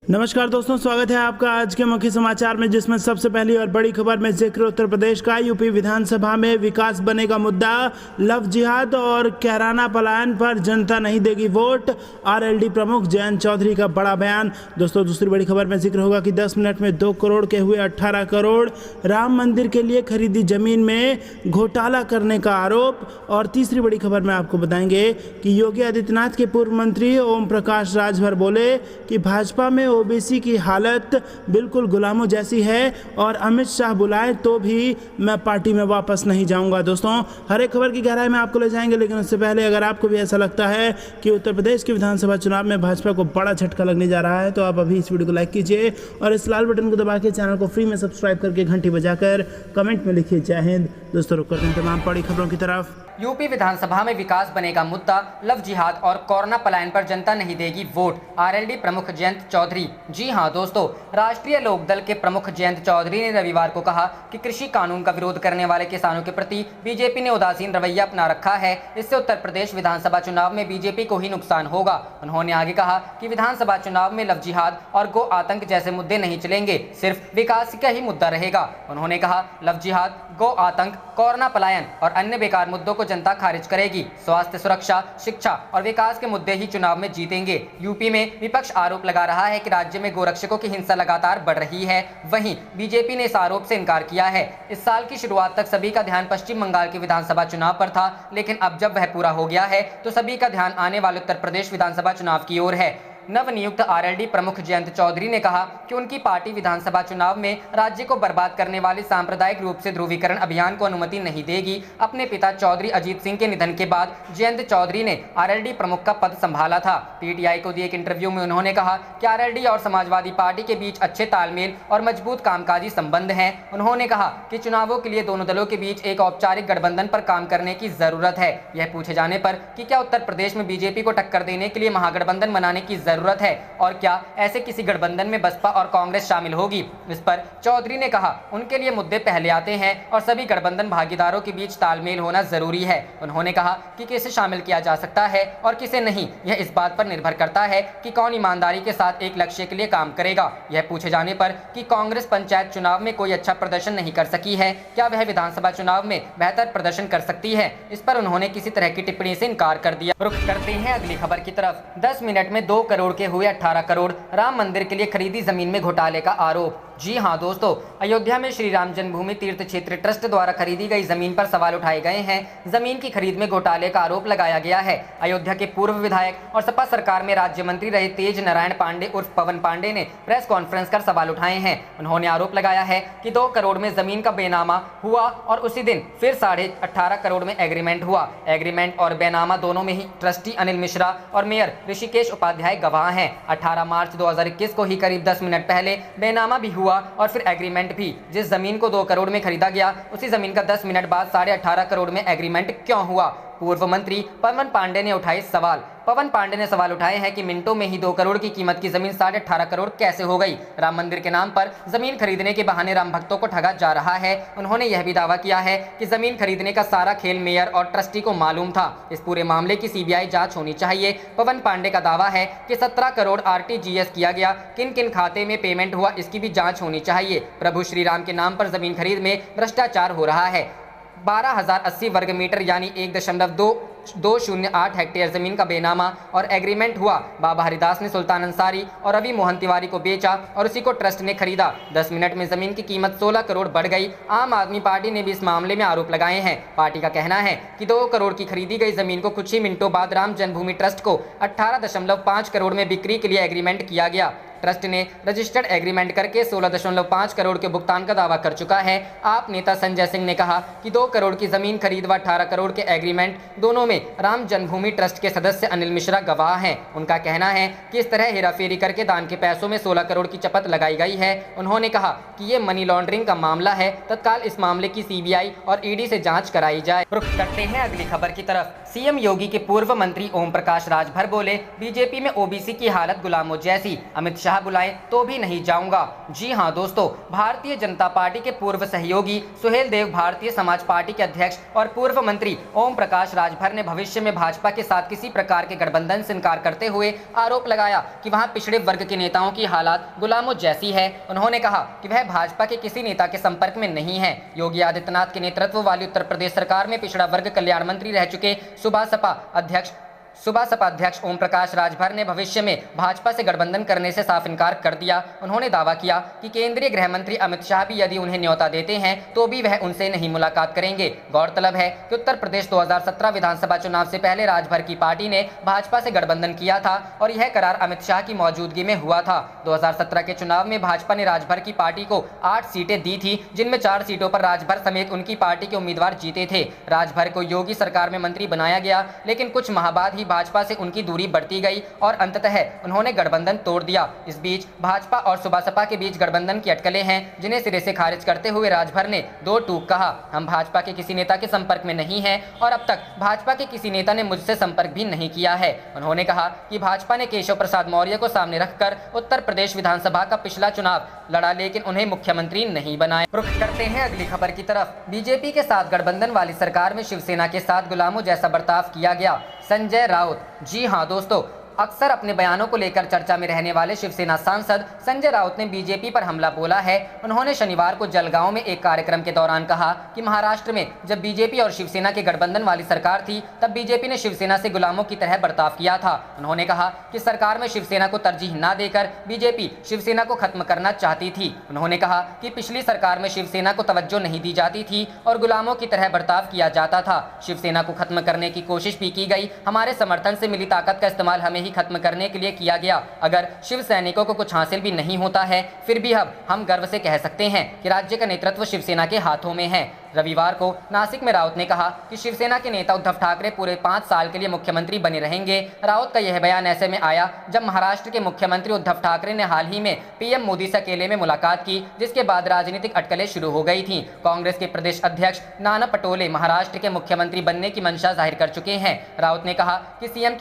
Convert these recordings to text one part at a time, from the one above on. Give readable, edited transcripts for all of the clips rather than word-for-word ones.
नमस्कार दोस्तों, स्वागत है आपका आज के मुख्य समाचार में, जिसमें सबसे पहली और बड़ी खबर में जिक्र उत्तर प्रदेश का। यूपी विधानसभा में विकास बनेगा मुद्दा, लव जिहाद और कैराना पलायन पर जनता नहीं देगी वोट। आरएलडी प्रमुख जयंत चौधरी का बड़ा बयान। दोस्तों, दूसरी बड़ी खबर में जिक्र होगा कि 10 मिनट में 2 करोड़ के हुए 18 करोड़, राम मंदिर के लिए खरीदी जमीन में घोटाला करने का आरोप। और तीसरी बड़ी खबर में आपको बताएंगे कि योगी आदित्यनाथ के पूर्व मंत्री ओम प्रकाश राजभर बोले कि भाजपा में ओबीसी की हालत बिल्कुल गुलामों जैसी है और अमित शाह बुलाए तो भी मैं पार्टी में वापस नहीं जाऊंगा। दोस्तों, हर एक खबर की गहराई में आपको ले जाएंगे, लेकिन उससे पहले अगर आपको भी ऐसा लगता है कि उत्तर प्रदेश के विधानसभा चुनाव में भाजपा को बड़ा झटका लगने जा रहा है, तो आप अभी इस वीडियो को लाइक कीजिए और इस लाल बटन को दबा के चैनल को फ्री में सब्सक्राइब करके घंटी बजाकर कमेंट में लिखिए जय हिंद। दोस्तों, रुक करते हैं तमाम बड़ी खबरों की तरफ। यूपी विधानसभा में विकास बनेगा मुद्दा, लव जिहाद और कोरोना पलायन पर जनता नहीं देगी वोट। आरएलडी प्रमुख जयंत चौधरी। जी हां दोस्तों, राष्ट्रीय लोकदल के प्रमुख जयंत चौधरी ने रविवार को कहा कि कृषि कानून का विरोध करने वाले किसानों के प्रति बीजेपी ने उदासीन रवैया अपना रखा है। इससे उत्तर प्रदेश विधानसभा चुनाव में बीजेपी को ही नुकसान होगा। उन्होंने आगे कहा कि विधानसभा चुनाव में लव जिहाद और गो आतंक जैसे मुद्दे नहीं चलेंगे, सिर्फ विकास का ही मुद्दा रहेगा। उन्होंने कहा, लव जिहाद, गो आतंक, कोरोना पलायन और अन्य बेकार मुद्दों को जनता खारिज करेगी। स्वास्थ्य, सुरक्षा, शिक्षा और विकास के मुद्दे ही चुनाव में जीतेंगे। यूपी में विपक्ष आरोप लगा रहा है कि राज्य में गोरक्षकों की हिंसा लगातार बढ़ रही है। वहीं बीजेपी ने इस आरोप से इनकार किया है। इस साल की शुरुआत तक सभी का ध्यान पश्चिम बंगाल के विधानसभा चुनाव पर था, लेकिन अब जब वह पूरा हो गया है तो सभी का ध्यान आने वाले उत्तर प्रदेश विधानसभा चुनाव की ओर है। नवनियुक्त आरएलडी प्रमुख जयंत चौधरी ने कहा कि उनकी पार्टी विधानसभा चुनाव में राज्य को बर्बाद करने वाले सांप्रदायिक रूप से ध्रुवीकरण अभियान को अनुमति नहीं देगी। अपने पिता चौधरी अजीत सिंह के निधन के बाद जयंत चौधरी ने आरएलडी प्रमुख का पद संभाला था। पीटीआई को दिए एक इंटरव्यू में उन्होंने कहा कि आरएलडी और समाजवादी पार्टी के बीच अच्छे तालमेल और मजबूत कामकाजी संबंध हैं। उन्होंने कहा कि चुनावों के लिए दोनों दलों के बीच एक औपचारिक गठबंधन पर काम करने की जरूरत है। यह पूछे जाने पर कि क्या उत्तर प्रदेश में बीजेपी को टक्कर देने के लिए महागठबंधन बनाने की जरूरत है और क्या ऐसे किसी गठबंधन में बसपा और कांग्रेस शामिल होगी, इस पर चौधरी ने कहा उनके लिए मुद्दे पहले आते हैं और सभी गठबंधन भागीदारों के बीच तालमेल होना जरूरी है। उन्होंने कहा कि किसे शामिल किया जा सकता है और किसे नहीं, यह इस बात पर निर्भर करता है कि कौन ईमानदारी के साथ एक लक्ष्य के लिए काम करेगा। यह पूछे जाने पर कि कांग्रेस पंचायत चुनाव में कोई अच्छा प्रदर्शन नहीं कर सकी है, क्या वह विधानसभा चुनाव में बेहतर प्रदर्शन कर सकती है, इस पर उन्होंने किसी तरह की टिप्पणी से इनकार कर दिया। रुख करते हैं अगली खबर की तरफ। 10 मिनट में 2 करोड़ के हुए 18 करोड़, राम मंदिर के लिए खरीदी जमीन में घोटाले का आरोप। जी हां दोस्तों, अयोध्या में श्री राम जन्मभूमि तीर्थ क्षेत्र ट्रस्ट द्वारा खरीदी गई जमीन पर सवाल उठाए गए हैं। जमीन की खरीद में घोटाले का आरोप लगाया गया है। अयोध्या के पूर्व विधायक और सपा सरकार में राज्य मंत्री रहे तेज नारायण पांडे उर्फ पवन पांडे ने प्रेस कॉन्फ्रेंस कर सवाल उठाए हैं। उन्होंने आरोप लगाया है कि 2 करोड़ में जमीन का बेनामा हुआ और उसी दिन फिर 18.5 करोड़ में एग्रीमेंट हुआ। एग्रीमेंट और बेनामा दोनों में ही ट्रस्टी अनिल मिश्रा और मेयर ऋषिकेश उपाध्याय गवाह हैं। 18 मार्च 2021 को ही करीब 10 मिनट पहले बेनामा भी हुआ और फिर एग्रीमेंट भी। जिस जमीन को 2 करोड़ में खरीदा गया, उसी जमीन का 10 मिनट बाद 18.5 करोड़ में एग्रीमेंट क्यों हुआ? पूर्व मंत्री पवन पांडे ने उठाए सवाल। पवन पांडे ने सवाल उठाए हैं कि मिनटों में ही 2 करोड़ की कीमत की जमीन 18.5 करोड़ कैसे हो गई? राम मंदिर के नाम पर जमीन खरीदने के बहाने राम भक्तों को ठगा जा रहा है। उन्होंने यह भी दावा किया है कि जमीन खरीदने का सारा खेल मेयर और ट्रस्टी को मालूम था। इस पूरे मामले की सीबीआई जांच होनी चाहिए। पवन पांडे का दावा है कि 17 करोड़ आरटीजीएस किया गया, किन किन खाते में पेमेंट हुआ, इसकी भी जांच होनी चाहिए। प्रभु श्री राम के नाम पर जमीन खरीद में भ्रष्टाचार हो रहा है। 12,080 वर्ग मीटर यानी 1.208 हेक्टेयर जमीन का बेनामा और एग्रीमेंट हुआ। बाबा हरिदास ने सुल्तान अंसारी और रवि मोहन तिवारी को बेचा और उसी को ट्रस्ट ने खरीदा। 10 मिनट में जमीन की कीमत 16 करोड़ बढ़ गई। आम आदमी पार्टी ने भी इस मामले में आरोप लगाए हैं। पार्टी का कहना है कि 2 करोड़ की खरीदी गई जमीन को कुछ ही मिनटों बाद राम जन्मभूमि ट्रस्ट को 18.5 करोड़ में बिक्री के लिए एग्रीमेंट किया गया। ट्रस्ट ने रजिस्टर्ड एग्रीमेंट करके 16.5 करोड़ के भुगतान का दावा कर चुका है। आप नेता संजय सिंह ने कहा कि 2 करोड़ की जमीन खरीद व 18 करोड़ के एग्रीमेंट दोनों में राम जन्मभूमि ट्रस्ट के सदस्य अनिल मिश्रा गवाह हैं। उनका कहना है कि इस तरह हेराफेरी करके दान के पैसों में 16 करोड़ की चपत लगाई गई है। उन्होंने कहा कि ये मनी लॉन्ड्रिंग का मामला है, तत्काल इस मामले की सीबीआई और ईडी से जाँच कराई जाए। रुख करते हैं अगली खबर की तरफ। सीएम योगी के पूर्व मंत्री ओम प्रकाश राजभर बोले, बीजेपी में ओबीसी की हालत गुलामों जैसी। अमित शाह चाह बुलाएं तो भी नहीं जाऊंगा। जी हां दोस्तों, भारतीय जनता पार्टी के पूर्व सहयोगी सुहेल देव भारतीय समाज पार्टी के अध्यक्ष और पूर्व मंत्री ओम प्रकाश राजभर ने भविष्य में भाजपा के साथ किसी प्रकार के गठबंधन से इनकार करते हुए आरोप लगाया कि वहां पिछड़े वर्ग के नेताओं की हालात गुलामों जैसी है। उन्होंने कहा कि वह भाजपा के किसी नेता के संपर्क में नहीं है। योगी आदित्यनाथ के नेतृत्व वाली उत्तर प्रदेश सरकार में पिछड़ा वर्ग कल्याण मंत्री रह चुके सुबह सपा अध्यक्ष ओम प्रकाश राजभर ने भविष्य में भाजपा से गठबंधन करने से साफ इनकार कर दिया। उन्होंने दावा किया कि केंद्रीय गृह मंत्री अमित शाह भी यदि उन्हें न्योता देते हैं तो भी वह उनसे नहीं मुलाकात करेंगे। गौरतलब है कि उत्तर प्रदेश 2017 विधानसभा चुनाव से पहले राजभर की पार्टी ने भाजपा से गठबंधन किया था और यह करार अमित शाह की मौजूदगी में हुआ था। 2017 के चुनाव में भाजपा ने राजभर की पार्टी को 8 सीटें दी थी, जिनमें 4 सीटों पर राजभर समेत उनकी पार्टी के उम्मीदवार जीते थे। राजभर को योगी सरकार में मंत्री बनाया गया, लेकिन कुछ माह बाद ही भाजपा से उनकी दूरी बढ़ती गई और अंततः उन्होंने गठबंधन तोड़ दिया। इस बीच भाजपा और सुबह सपा के बीच गठबंधन की अटकलें हैं, जिन्हें सिरे से खारिज करते हुए राजभर ने दो टूक कहा, हम भाजपा के किसी नेता के संपर्क में नहीं हैं और अब तक भाजपा के किसी नेता ने मुझसे संपर्क भी नहीं किया है। उन्होंने कहा कि भाजपा ने केशव प्रसाद मौर्य को सामने रखकर उत्तर प्रदेश विधानसभा का पिछला चुनाव लड़ा, लेकिन उन्हें मुख्यमंत्री नहीं बनाया। रुख करते हैं अगली खबर की तरफ। बीजेपी के साथ गठबंधन वाली सरकार में शिवसेना के साथ गुलामों जैसा बर्ताव किया गया, संजय राउत। जी हां दोस्तों, अक्सर अपने बयानों को लेकर चर्चा में रहने वाले शिवसेना सांसद संजय राउत ने बीजेपी पर हमला बोला है। उन्होंने शनिवार को जलगांव में एक कार्यक्रम के दौरान कहा कि महाराष्ट्र में जब बीजेपी और शिवसेना के गठबंधन वाली सरकार थी तब बीजेपी ने शिवसेना से गुलामों की तरह बर्ताव किया था। उन्होंने कहा कि सरकार में शिवसेना को तरजीह न देकर बीजेपी शिवसेना को खत्म करना चाहती थी। उन्होंने कहा कि पिछली सरकार में शिवसेना को तवज्जो नहीं दी जाती थी और गुलामों की तरह बर्ताव किया जाता था। शिवसेना को खत्म करने की कोशिश भी की गई, हमारे समर्थन से मिली ताकत का इस्तेमाल हमें खत्म करने के लिए किया गया। अगर शिव सैनिकों को कुछ हासिल भी नहीं होता है, फिर भी अब हम गर्व से कह सकते हैं कि राज्य का नेतृत्व शिवसेना के हाथों में है। रविवार को नासिक में राउत ने कहा कि शिवसेना के नेता उद्धव ठाकरे पूरे 5 साल के लिए मुख्यमंत्री बने रहेंगे। राउत का यह बयान ऐसे में आया जब महाराष्ट्र के मुख्यमंत्री उद्धव ठाकरे ने हाल ही में पीएम मोदी से अकेले में मुलाकात की, जिसके बाद राजनीतिक अटकलें शुरू हो गई थीं। कांग्रेस के प्रदेश अध्यक्ष नाना पटोले महाराष्ट्र के मुख्यमंत्री बनने की मंशा जाहिर कर चुके हैं। राउत ने कहा कि सीएम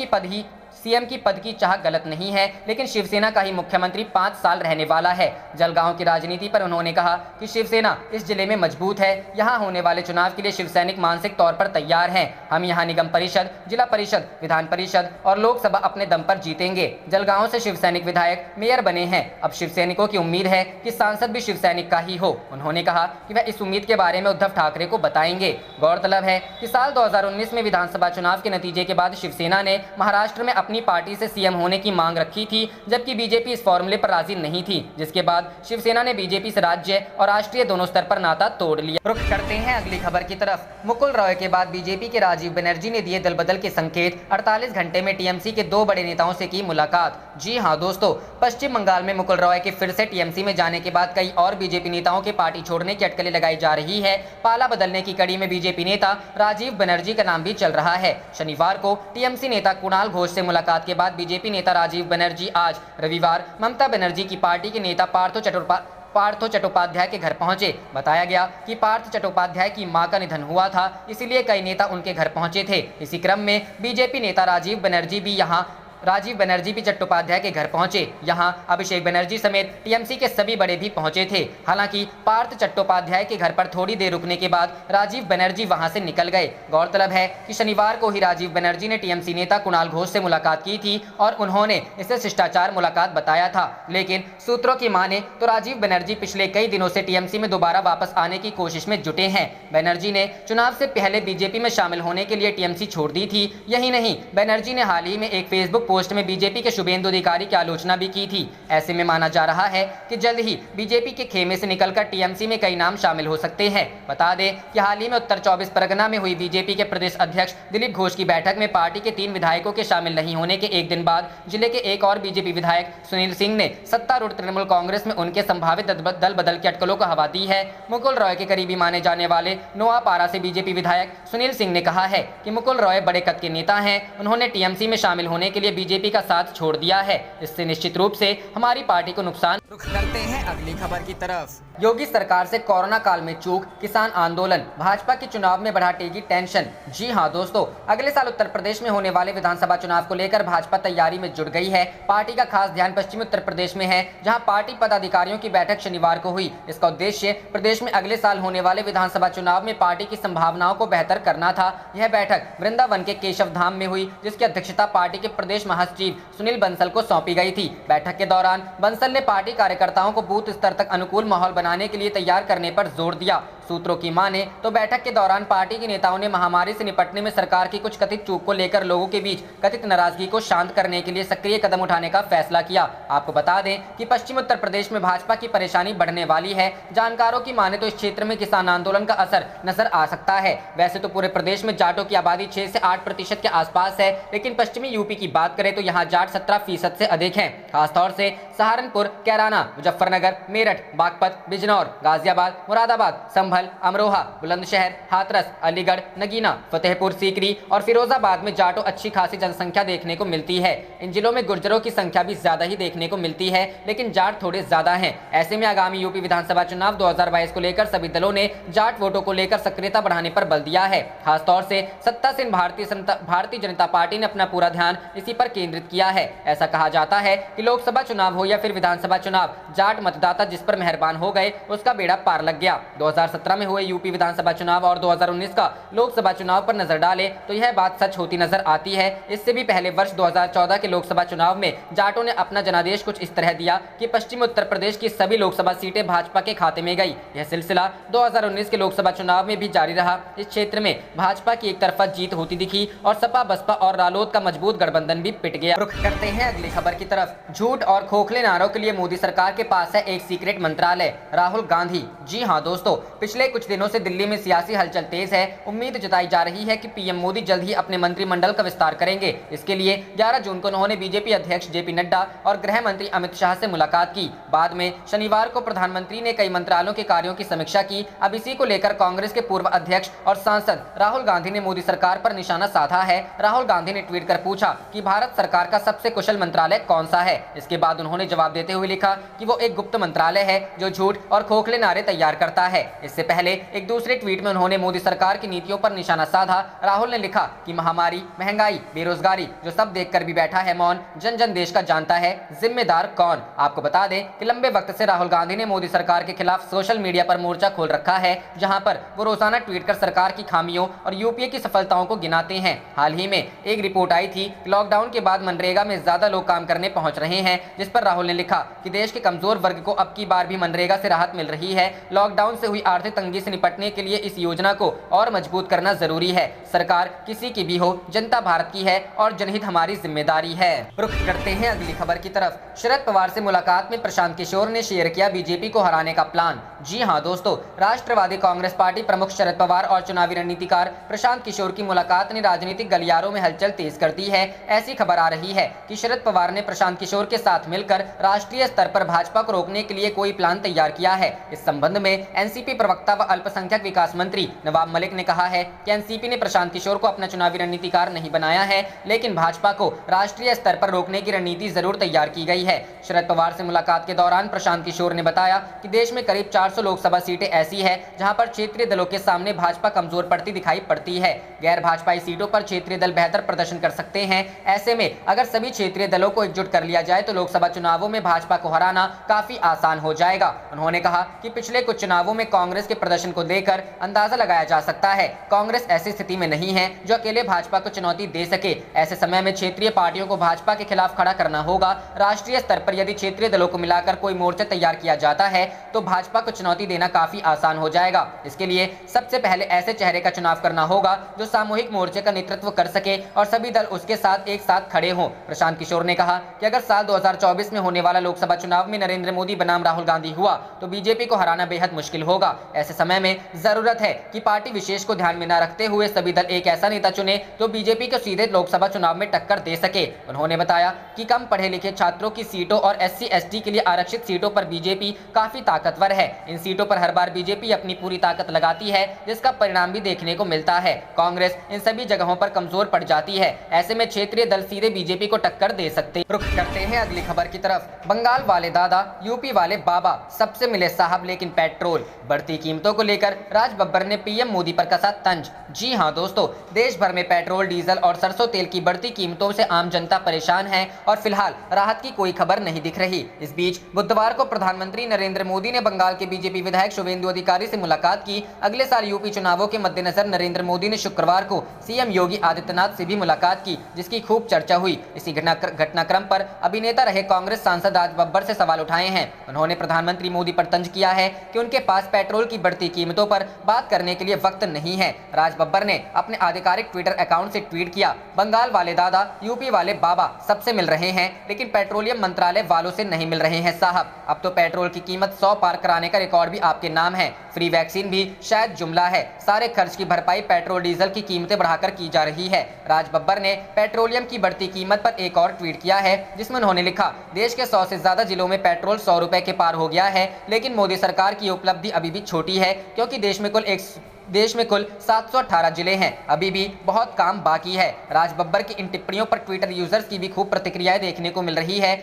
की पद की चाह गलत नहीं है, लेकिन शिवसेना का ही मुख्यमंत्री 5 साल रहने वाला है। जलगांव की राजनीति पर उन्होंने कहा कि शिवसेना इस जिले में मजबूत है, यहां होने वाले चुनाव के लिए शिवसैनिक मानसिक तौर पर तैयार हैं। हम यहां निगम परिषद, जिला परिषद, विधान परिषद और लोकसभा अपने दम पर जीतेंगे। जलगांव से शिवसैनिक विधायक मेयर बने हैं, अब शिवसैनिकों की उम्मीद है कि सांसद भी शिवसैनिक का ही हो। उन्होंने कहा कि वह इस उम्मीद के बारे में उद्धव ठाकरे को बताएंगे। गौरतलब है कि साल 2019 में विधानसभा चुनाव के नतीजे के बाद शिवसेना ने महाराष्ट्र में अपनी पार्टी से सीएम होने की मांग रखी थी, जबकि बीजेपी इस फॉर्मूले पर राजी नहीं थी, जिसके बाद शिवसेना ने बीजेपी से राज्य और राष्ट्रीय दोनों स्तर पर नाता तोड़ लिया। रुख करते हैं अगली खबर की तरफ। मुकुल रॉय के बाद बीजेपी के राजीव बनर्जी ने दिए दल बदल के संकेत, 48 घंटे में टीएमसी के 2 बड़े नेताओं से की मुलाकात। जी हां दोस्तों, पश्चिम बंगाल में मुकुल रॉय के फिर से टीएमसी में जाने के बाद कई और बीजेपी नेताओं के पार्टी छोड़ने की अटकलें लगाई जा रही है। पाला बदलने की कड़ी में बीजेपी नेता राजीव बनर्जी का नाम भी चल रहा है। शनिवार को टीएमसी नेता कुणाल घोष से मुलाकात के बाद बीजेपी नेता राजीव बनर्जी आज रविवार ममता बनर्जी की पार्टी के नेता पार्थो चट्टोपाध्याय के घर पहुंचे। बताया गया कि पार्थ चट्टोपाध्याय की मां का निधन हुआ था, इसलिए कई नेता उनके घर पहुंचे थे। इसी क्रम में बीजेपी नेता राजीव बनर्जी भी चट्टोपाध्याय के घर पहुंचे। यहां अभिषेक बनर्जी समेत टीएमसी के सभी बड़े भी पहुंचे थे। हालांकि पार्थ चट्टोपाध्याय के घर पर थोड़ी देर रुकने के बाद राजीव बनर्जी वहां से निकल गए। गौरतलब है कि शनिवार को ही राजीव बनर्जी ने टीएमसी नेता कुणाल घोष से मुलाकात की थी और उन्होंने इसे शिष्टाचार मुलाकात बताया था, लेकिन सूत्रों की माने तो राजीव बनर्जी पिछले कई दिनों से टीएमसी में दोबारा वापस आने की कोशिश में जुटे हैं। बनर्जी ने चुनाव से पहले बीजेपी में शामिल होने के लिए टीएमसी छोड़ दी थी। यही नहीं, बनर्जी ने हाल ही में एक फेसबुक पोस्ट में बीजेपी के शुभेंदु अधिकारी की आलोचना भी की थी। ऐसे में माना जा रहा है कि जल्द ही बीजेपी के खेमे से निकलकर टीएमसी में कई नाम शामिल हो सकते हैं। बता दें कि हाल ही में उत्तर 24 परगना में हुई बीजेपी के प्रदेश अध्यक्ष दिलीप घोष की बैठक में पार्टी के 3 विधायकों के शामिल नहीं होने के एक दिन बाद जिले के एक और बीजेपी विधायक सुनील सिंह ने सत्तारूढ़ तृणमूल कांग्रेस में उनके संभावित दल बदल की अटकलों को हवा दी है। मुकुल रॉय के करीबी माने जाने वाले नोआपारा से बीजेपी विधायक सुनील सिंह ने कहा है कि मुकुल रॉय बड़े कद के नेता हैं, उन्होंने टीएमसी में शामिल होने के लिए बीजेपी का साथ छोड़ दिया है, इससे निश्चित रूप से हमारी पार्टी को नुकसान। रुख करते हैं अगली खबर की तरफ। योगी सरकार से कोरोना काल में चूक, किसान आंदोलन, भाजपा की चुनाव में बढ़ाटेगी टेंशन। जी हां दोस्तों, अगले साल उत्तर प्रदेश में होने वाले विधानसभा चुनाव को लेकर भाजपा तैयारी में जुट गई है। पार्टी का खास ध्यान पश्चिमी उत्तर प्रदेश में है, जहां पार्टी पदाधिकारियों की बैठक शनिवार को हुई। इसका उद्देश्य प्रदेश में अगले साल होने वाले विधानसभा चुनाव में पार्टी की संभावनाओं को बेहतर करना था। यह बैठक वृंदावन के केशव धाम में हुई, जिसकी अध्यक्षता पार्टी के प्रदेश महासचिव सुनील बंसल को सौंपी गई थी। बैठक के दौरान बंसल ने पार्टी कार्यकर्ताओं को बूथ स्तर तक अनुकूल माहौल बनाने के लिए तैयार करने पर जोर दिया। सूत्रों की माने तो बैठक के दौरान पार्टी के नेताओं ने महामारी से निपटने में सरकार की कुछ कथित चूक को लेकर लोगों के बीच कथित नाराजगी को शांत करने के लिए सक्रिय कदम उठाने का फैसला किया। आपको बता दें कि पश्चिम उत्तर प्रदेश में भाजपा की परेशानी बढ़ने वाली है। जानकारों की माने तो इस क्षेत्र में किसान आंदोलन का असर नजर आ सकता है। वैसे तो पूरे प्रदेश में जाटों की आबादी 6 से 8% के आसपास है, लेकिन पश्चिमी यूपी की बात करें तो यहाँ जाट 17% से अधिक है। खासतौर से सहारनपुर, कैराना, मुजफ्फरनगर, मेरठ, बागपत, बिजनौर, गाजियाबाद, मुरादाबाद, संभल, अमरोहा, बुलंदशहर, हाथरस, अलीगढ़, नगीना, फतेहपुर सीकरी और फिरोजाबाद में जाटों अच्छी खासी जनसंख्या देखने को मिलती है। इन जिलों में गुर्जरों की संख्या भी ज्यादा ही देखने को मिलती है, लेकिन जाट थोड़े ज्यादा हैं। ऐसे में आगामी यूपी विधानसभा चुनाव 2022 को लेकर सभी दलों ने जाट वोटों को लेकर सक्रियता बढ़ाने पर बल दिया है। खासतौर से सत्तासीन भारतीय जनता पार्टी ने अपना पूरा ध्यान इसी पर केंद्रित किया है। ऐसा कहा जाता है कि लोकसभा चुनाव हो या फिर विधानसभा चुनाव, जाट मतदाता जिस पर मेहरबान हो गए उसका बेड़ा पार लग गया। 2017 में हुए यूपी विधानसभा चुनाव और 2019 का लोकसभा चुनाव पर नजर डालें तो यह बात सच होती नजर आती है। इससे भी पहले वर्ष 2014 के लोकसभा चुनाव में जाटों ने अपना जनादेश कुछ इस तरह दिया कि पश्चिमी उत्तर प्रदेश की सभी लोकसभा सीटें भाजपा के खाते में गई। यह सिलसिला 2019 के लोकसभा चुनाव में भी जारी रहा। इस क्षेत्र में भाजपा की एक तरफा जीत होती दिखी और सपा, बसपा और रालोद का मजबूत गठबंधन भी पिट गया। रुख करते हैं अगली खबर की तरफ। झूठ और खोखले नारों के लिए मोदी सरकार के पास है एक सीक्रेट मंत्रालय, राहुल गांधी। जी हां दोस्तों, पिछले कुछ दिनों से दिल्ली में सियासी हलचल तेज है। उम्मीद जताई जा रही है कि पीएम मोदी जल्द ही अपने मंत्रिमंडल का विस्तार करेंगे। इसके लिए 11 जून को उन्होंने बीजेपी अध्यक्ष जेपी नड्डा और गृह मंत्री अमित शाह से मुलाकात की। बाद में शनिवार को प्रधानमंत्री ने कई मंत्रालयों के कार्यों की समीक्षा की। अब इसी को लेकर कांग्रेस के पूर्व अध्यक्ष और सांसद राहुल गांधी ने मोदी सरकार पर निशाना साधा है। राहुल गांधी ने ट्वीट कर पूछा कि भारत सरकार का सबसे कुशल मंत्रालय कौन सा है। इसके बाद उन्होंने जवाब देते हुए लिखा कि वो एक गुप्त मंत्रालय है जो झूठ और खोखले नारे तैयार करता है। इससे पहले एक दूसरे ट्वीट में उन्होंने मोदी सरकार की नीतियों पर निशाना साधा। राहुल ने लिखा कि महामारी, महंगाई, बेरोजगारी जो सब देखकर भी बैठा है मौन, जन जन देश का जानता है जिम्मेदार कौन। आपको बता दें कि लंबे वक्त से राहुल गांधी ने मोदी सरकार के खिलाफ सोशल मीडिया पर मोर्चा खोल रखा है, जहां पर वो रोजाना ट्वीट कर सरकार की खामियों और यूपीए की सफलताओं को गिनाते हैं। हाल ही में एक रिपोर्ट आई थी कि लॉकडाउन के बाद मनरेगा में ज्यादा लोग काम करने पहुंच रहे हैं, जिस पर राहुल ने लिखा कि देश के कमजोर वर्ग को अब की बार भी मनरेगा से राहत मिल रही है। लॉकडाउन से हुई आर्थिक तंगी से निपटने के लिए इस योजना को और मजबूत करना जरूरी है। सरकार किसी की भी हो, जनता भारत की है और जनहित हमारी जिम्मेदारी है। रुख करते हैं अगली खबर की तरफ। शरद पवार से मुलाकात में प्रशांत किशोर ने शेयर किया बीजेपी को हराने का प्लान। जी हां दोस्तों, राष्ट्रवादी कांग्रेस पार्टी प्रमुख शरद पवार और चुनावी रणनीतिकार प्रशांत किशोर की मुलाकात ने राजनीतिक गलियारों में हलचल तेज कर दी है। ऐसी खबर आ रही है कि शरद पवार ने प्रशांत किशोर के साथ मिलकर राष्ट्रीय स्तर पर भाजपा को रोकने के लिए कोई प्लान तैयार किया है। इस संबंध में एनसीपी प्रवक्ता व अल्पसंख्यक विकास मंत्री नवाब मलिक ने कहा है कि एनसीपी ने प्रशांत किशोर को अपना चुनावी रणनीतिकार नहीं बनाया है, लेकिन भाजपा को राष्ट्रीय स्तर पर रोकने की रणनीति जरूर तैयार की गई है। शरद पवार से मुलाकात के दौरान प्रशांत किशोर ने बताया कि देश में करीब 400 लोकसभा सीटें ऐसी है जहां पर क्षेत्रीय दलों के सामने भाजपा कमजोर पड़ती दिखाई पड़ती है। गैर भाजपाई सीटों पर क्षेत्रीय दल बेहतर प्रदर्शन कर सकते हैं। ऐसे में अगर सभी क्षेत्रीय दलों को एकजुट कर लिया जाए तो लोकसभा चुनावों में भाजपा को हराना काफी आसान हो जाएगा। उन्होंने कहा कि पिछले कुछ चुनावों में कांग्रेस के प्रदर्शन को देखकर अंदाजा लगाया जा सकता है कांग्रेस ऐसी स्थिति में नहीं है जो अकेले भाजपा को चुनौती दे सके। ऐसे समय में क्षेत्रीय पार्टियों को भाजपा के खिलाफ खड़ा करना होगा। राष्ट्रीय स्तर पर यदि क्षेत्रीय दलों को मिलाकर कोई मोर्चा तैयार किया जाता है तो भाजपा को चुनौती देना काफी आसान हो जाएगा। इसके लिए सबसे पहले ऐसे चेहरे का चुनाव करना होगा जो सामूहिक मोर्चे का नेतृत्व कर सके और सभी दल उसके साथ एक साथ खड़े हों। प्रशांत किशोर ने कहा कि अगर साल 2024 में होने वाला लोकसभा चुनाव में नरेंद्र मोदी बनाम राहुल गांधी हुआ तो बीजेपी को हराना बेहद मुश्किल होगा। ऐसे समय में जरूरत है कि पार्टी विशेष को ध्यान में न रखते हुए सभी दल एक ऐसा नेता चुने जो बीजेपी को सीधे लोकसभा चुनाव में टक्कर दे सके। उन्होंने बताया कि कम पढ़े लिखे छात्रों की सीटों और SC/ST के लिए आरक्षित सीटों पर बीजेपी काफी ताकतवर है। इन सीटों पर हर बार बीजेपी अपनी पूरी ताकत लगाती है, जिसका परिणाम भी देखने को मिलता है। कांग्रेस इन सभी जगहों पर कमजोर पड़ जाती है। ऐसे में क्षेत्रीय दल सीधे बीजेपी को टक्कर दे सकते। रुख करते हैं अगली खबर की तरफ। बंगाल वाले दादा, यूपी वाले बाबा, सबसे मिले साहब, लेकिन पेट्रोल बढ़ती कीमतों को लेकर राज बब्बर ने पीएम मोदी पर कसा तंज। जी हां दोस्तों, देश भर में पेट्रोल, डीजल और सरसों तेल की बढ़ती कीमतों से आम जनता परेशान है और फिलहाल राहत की कोई खबर नहीं दिख रही। इस बीच बुधवार को प्रधानमंत्री नरेंद्र मोदी ने बंगाल के बीजेपी विधायक शुभेंदु अधिकारी से मुलाकात की। अगले साल यूपी चुनावों के मद्देनजर नरेंद्र मोदी ने शुक्रवार को सीएम योगी आदित्यनाथ से भी मुलाकात की, जिसकी खूब चर्चा हुई। इसी घटनाक्रम पर अभिनेता रहे कांग्रेस सांसद राज बब्बर से सवाल उठाए हैं। उन्होंने प्रधानमंत्री मोदी पर तंज किया है कि उनके पास पेट्रोल की बढ़ती कीमतों पर बात करने के लिए वक्त नहीं है। राज बब्बर ने अपने आधिकारिक ट्विटर अकाउंट से ट्वीट किया, बंगाल वाले दादा, यूपी वाले बाबा सबसे मिल रहे हैं, लेकिन पेट्रोलियम मंत्रालय वालों से नहीं मिल रहे हैं साहब। अब तो पेट्रोल की कीमत 100 पार कराने का रिकॉर्ड भी आपके नाम है। फ्री वैक्सीन भी शायद जुमला है। सारे खर्च की भरपाई पेट्रोल डीजल की कीमतें बढ़ाकर की जा रही है। राज बब्बर ने पेट्रोलियम की बढ़ती कीमत पर एक और ट्वीट किया है, जिसमें उन्होंने लिखा, देश के 100 से ज्यादा जिलों में पेट्रोल 100 रुपए के पार हो गया है, लेकिन मोदी सरकार की उपलब्धि अभी भी छोटी है, क्योंकि देश में कुल 718 जिले हैं। अभी भी बहुत काम बाकी है। राज बब्बर की इन टिप्पणियों पर ट्विटर यूजर्स की भी खूब प्रतिक्रियाएं देखने को मिल रही है।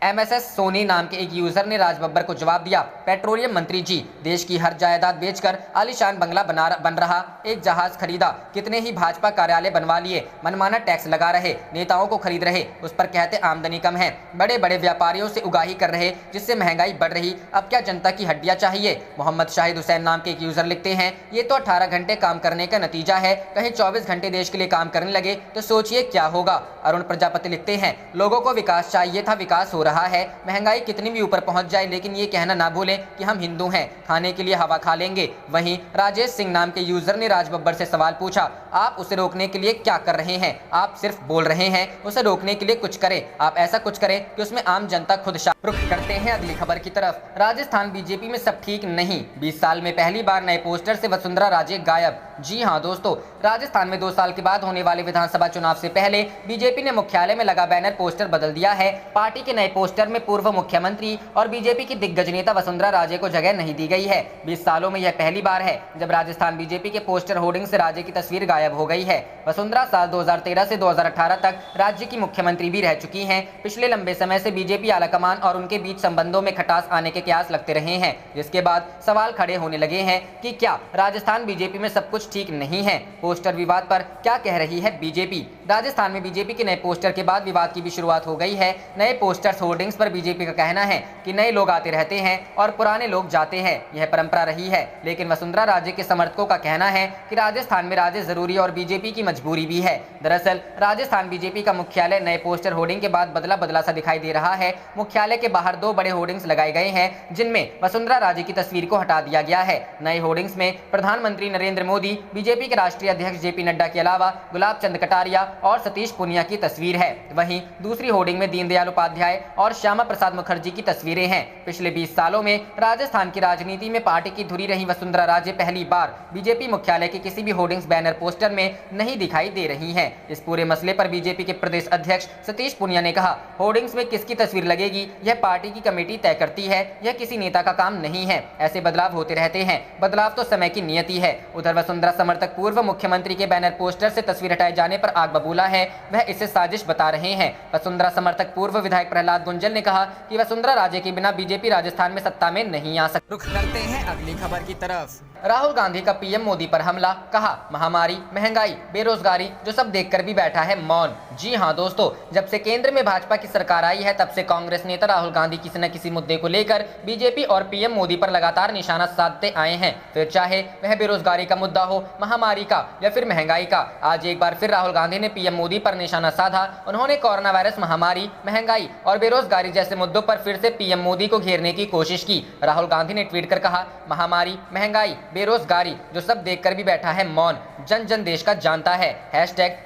MSS सोनी नाम के एक यूजर ने राज बब्बर को जवाब दिया, पेट्रोलियम मंत्री जी, देश की हर जायदाद बेचकर आलीशान बंगला बन रहा, एक जहाज खरीदा, कितने ही भाजपा कार्यालय बनवा लिए, मनमाना टैक्स लगा रहे, नेताओं को खरीद रहे, उस पर कहते आमदनी कम है, बड़े बड़े व्यापारियों से उगाही कर रहे, जिससे महंगाई बढ़ रही, अब क्या जनता की हड्डियां चाहिए। मोहम्मद शाहिद हुसैन नाम के एक यूजर लिखते हैं, ये तो 18 घंटे काम करने का नतीजा है, कहीं 24 घंटे देश के लिए काम करने लगे तो सोचिए क्या होगा। अरुण प्रजापति लिखते हैं, लोगों को विकास चाहिए था, विकास हो रहा है, महंगाई कितनी भी ऊपर पहुंच जाए, लेकिन ये कहना ना भूलें कि हम हिंदू हैं, खाने के लिए हवा खा लेंगे। वहीं राजेश सिंह नाम के यूजर ने राज बब्बर से सवाल पूछा, आप उसे रोकने के लिए क्या कर रहे हैं, आप सिर्फ बोल रहे हैं, उसे रोकने के लिए कुछ करें, आप ऐसा कुछ करें कि उसमें आम जनता खुद रुख करते हैं अगली खबर की तरफ। राजस्थान बीजेपी में सब ठीक नहीं, 20 साल में पहली बार नए पोस्टर से वसुंधरा राजे गायब। जी हां दोस्तों, राजस्थान में 2 साल के बाद होने वाले विधानसभा चुनाव से पहले बीजेपी ने मुख्यालय में लगा बैनर पोस्टर बदल दिया है। पार्टी के नए पोस्टर में पूर्व मुख्यमंत्री और बीजेपी की दिग्गज नेता वसुंधरा राजे को जगह नहीं दी गई है। 20 सालों में यह पहली बार है जब राजस्थान बीजेपी के पोस्टर होर्डिंग से राजे की तस्वीर गायब हो गई है। वसुंधरा साल 2013 से 2018 तक राज्य की मुख्यमंत्री भी रह चुकी हैं। पिछले लंबे समय से बीजेपी आलाकमान और उनके बीच संबंधों में खटास आने के कयास लगते रहे हैं, जिसके बाद सवाल खड़े होने लगे हैं कि क्या राजस्थान बीजेपी में सब कुछ ठीक नहीं है। पोस्टर विवाद पर क्या कह रही है बीजेपी। राजस्थान में बीजेपी के नए पोस्टर के बाद विवाद की भी शुरुआत हो गई है। नए पोस्टर्स होर्डिंग्स पर बीजेपी का कहना है कि नए लोग आते रहते हैं और पुराने लोग जाते हैं, यह परंपरा रही है। लेकिन वसुंधरा राजे के समर्थकों का कहना है कि राजस्थान में राजे जरूरी और बीजेपी की मजबूरी भी है। दरअसल राजस्थान बीजेपी का मुख्यालय नए पोस्टर होर्डिंग के बाद बदला सा दिखाई दे रहा है। मुख्यालय के बाहर 2 बड़े होर्डिंग्स लगाए गए हैं, जिनमें वसुंधरा राजे की तस्वीर को हटा दिया गया है। नए होर्डिंग्स में प्रधानमंत्री नरेंद्र मोदी, बीजेपी के राष्ट्रीय अध्यक्ष जेपी नड्डा के अलावा गुलाब चंद कटारिया और सतीश पुनिया की तस्वीर है। वहीं दूसरी होर्डिंग में दीनदयाल उपाध्याय और श्यामा प्रसाद मुखर्जी की तस्वीरें हैं। पिछले 20 सालों में राजस्थान की राजनीति में पार्टी की धुरी रही वसुंधरा राजे पहली बार बीजेपी मुख्यालय के किसी भी होर्डिंग्स, बैनर, पोस्टर में नहीं दिखाई दे रही हैं। इस पूरे मसले पर बीजेपी के प्रदेश अध्यक्ष सतीश पुनिया ने कहा, होर्डिंग्स में किसकी तस्वीर लगेगी यह पार्टी की कमेटी तय करती है, यह किसी नेता का काम नहीं है। ऐसे बदलाव होते रहते हैं, बदलाव तो समय की नियति है। उधर वसुंधरा समर्थक पूर्व मुख्यमंत्री के बैनर पोस्टर से तस्वीर हटाए जाने पर आग बबूला है, वह इसे साजिश बता रहे हैं। वसुंधरा समर्थक पूर्व विधायक प्रहलाद गुंजल ने कहा कि वसुंधरा राजे के बिना बीजेपी राजस्थान में सत्ता में नहीं आ सकती। रुख करते हैं अगली खबर की तरफ। राहुल गांधी का पीएम मोदी पर हमला, कहा महामारी, महंगाई, बेरोजगारी जो सब देखकर भी बैठा है मौन। जी हां दोस्तों, जब से केंद्र में भाजपा की सरकार आई है तब से कांग्रेस नेता राहुल गांधी किसी न किसी मुद्दे को लेकर बीजेपी और पीएम मोदी पर लगातार निशाना साधते आए हैं, फिर चाहे वह बेरोजगारी का मुद्दा हो, महामारी का या फिर महंगाई का। आज एक बार फिर राहुल गांधी ने पीएम मोदी पर निशाना साधा। उन्होंने कोरोना वायरस, महामारी, महंगाई और बेरोजगारी जैसे मुद्दों पर फिर से पीएम मोदी को घेरने की कोशिश की। राहुल गांधी ने ट्वीट कर कहा, महामारी, महंगाई, बेरोजगारी जो सब देखकर भी बैठा है मौन, जन जन देश का जानता है।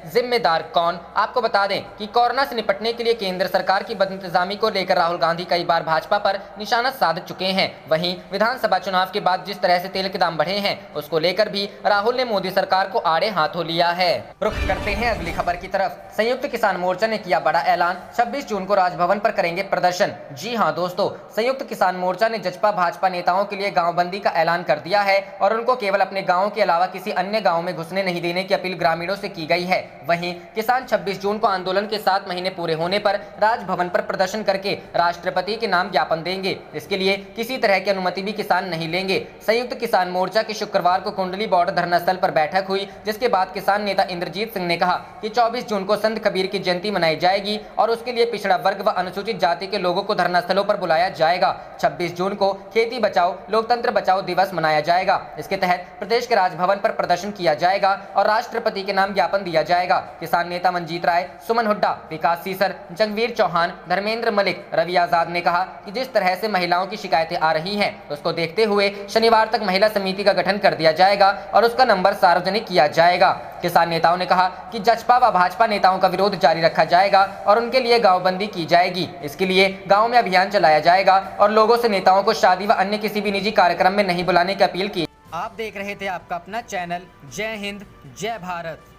#जिम्मेदार कौन। आपको बता दें कि कोरोना से निपटने के लिए केंद्र सरकार की बदइंतजामी को लेकर राहुल गांधी कई बार भाजपा पर निशाना साध चुके हैं। वहीं विधानसभा चुनाव के बाद जिस तरह से तेल के दाम बढ़े हैं उसको लेकर भी राहुल ने मोदी सरकार को आड़े हाथों लिया है। रुख करते हैं अगली खबर की तरफ। संयुक्त किसान मोर्चा ने किया बड़ा ऐलान, 26 जून को राजभवन पर करेंगे प्रदर्शन। जी हां दोस्तों, संयुक्त किसान मोर्चा ने जजपा भाजपा नेताओं के लिए गांव बंदी का ऐलान कर दिया है। और उनको केवल अपने गाँव के अलावा किसी अन्य गाँव में घुसने नहीं देने की अपील ग्रामीणों से की गई है। वहीं किसान 26 जून को आंदोलन के 7 महीने पूरे होने पर राजभवन पर प्रदर्शन करके राष्ट्रपति के नाम ज्ञापन देंगे। इसके लिए किसी तरह की अनुमति भी किसान नहीं लेंगे। संयुक्त किसान मोर्चा की शुक्रवार को कुंडली बॉर्डर धरना स्थल पर बैठक हुई, जिसके बाद किसान नेता इंद्रजीत सिंह ने कहा कि 24 जून को संत कबीर की जयंती मनाई जाएगी और उसके लिए पिछड़ा वर्ग व अनुसूचित जाति के लोगों को धरना स्थलों पर बुलाया जाएगा। 26 जून को खेती बचाओ लोकतंत्र बचाओ दिवस मनाया जाएगा। इसके तहत प्रदेश के राजभवन पर प्रदर्शन किया जाएगा और राष्ट्रपति के नाम ज्ञापन दिया जाएगा। किसान नेता मंजीत राय, सुमन हुड्डा, विकास सीसर, जंगवीर चौहान, धर्मेंद्र मलिक, रवि आजाद ने कहा कि जिस तरह से महिलाओं की शिकायतें आ रही हैं, उसको देखते हुए शनिवार तक महिला समिति का गठन कर दिया जाएगा और उसका नंबर सार्वजनिक किया जाएगा। किसान नेताओं ने कहा कि जसपा व भाजपा नेताओं का विरोध जारी रखा जाएगा और उनके लिए गांवबंदी की जाएगी। इसके लिए गांव में अभियान चलाया जाएगा और लोगों से नेताओं को शादी व अन्य किसी भी निजी कार्यक्रम में नहीं बुलाने की अपील की। आप देख रहे थे आपका अपना चैनल जय हिंद जय भारत।